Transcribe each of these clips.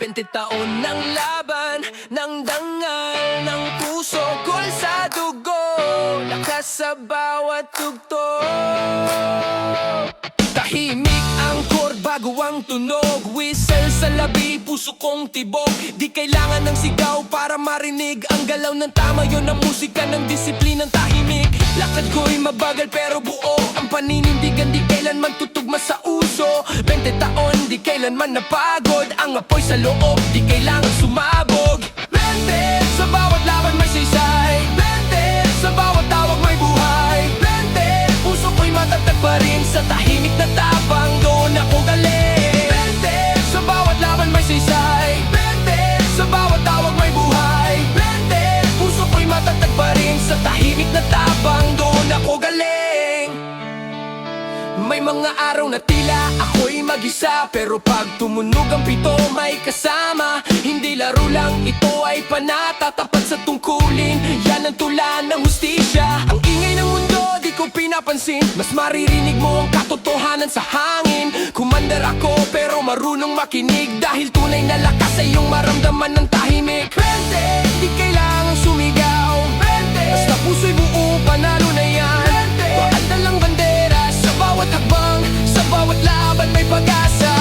20 taon ng laban, ng dangal, ng puso, gol sa dugo, lakas sa bawat tugtog. Tahimik ang chord bago ang tunog, whistle sa labi, puso kong tibok. Di kailangan ng sigaw para marinig ang galaw ng tama, yun ang musika ng disiplinang tahimik. Lakad ko'y mabagal pero buo, ang paninindigan di kailanman tutugma sa uso. 20 taon di kailanman napagod, ang apoy sa loob di kailangan sumabog. 20 sa bawat laban may saysay, 20 sa bawat tawag may buhay, 20 puso ko'y matatag pa rin sa tahimik na tapang, doon ako galing. 20 sa bawat laban may saysay, 20 sa bawat tawag may buhay, 20 puso ko'y matatag pa rin sa tahimik na tapang, doon ako galing. May mga araw na tila ako'y mag-isa, pero pag tumunog ang pito may kasama. Hindi laro lang, ito ay panata, tapat sa tungkulin, yan ang tula ng hustisya. Ang ingay ng mundo di ko pinapansin, mas maririnig mo ang katotohanan sa hangin. Kumandar ako pero marunong makinig, dahil tunay na lakas ay iyong maramdaman ng tahimik. 20, di kailangan sumigaw, 20 basta puso'y buo, panalo na yan. Bakal na lang bandera sa bawat hakbang, sa bawat laban may pag-asa.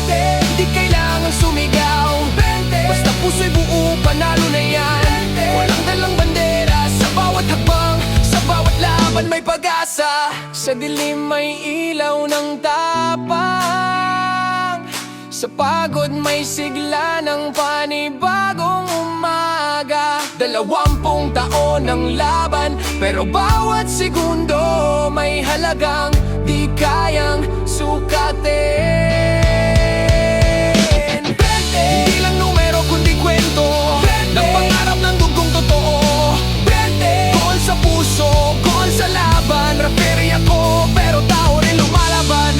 20, di kailangan sumigaw, 20 basta puso'y buo, panalo na yan. Walang dalang bandera sa bawat hakbang, sa bawat laban may pag-asa. Sa dilim may ilaw ng tapang, sa pagod may sigla ng panibagong umaga. 20 taon ng laban, pero bawat segundo may halagang di kayang sukatin. Hindi lang numero kundi kwento ng pangarap ng dugong totoo. Gol sa puso, gol sa laban, referee ako pero tao rin lumalaban.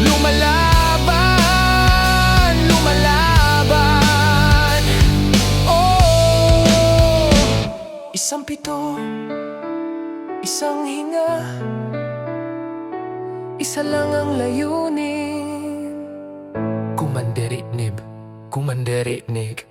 Lumalaban, lumalaban. Oh, isang pito, isang hinga, isa lang ang layunin. Kumanderitnib, kumanderitnig.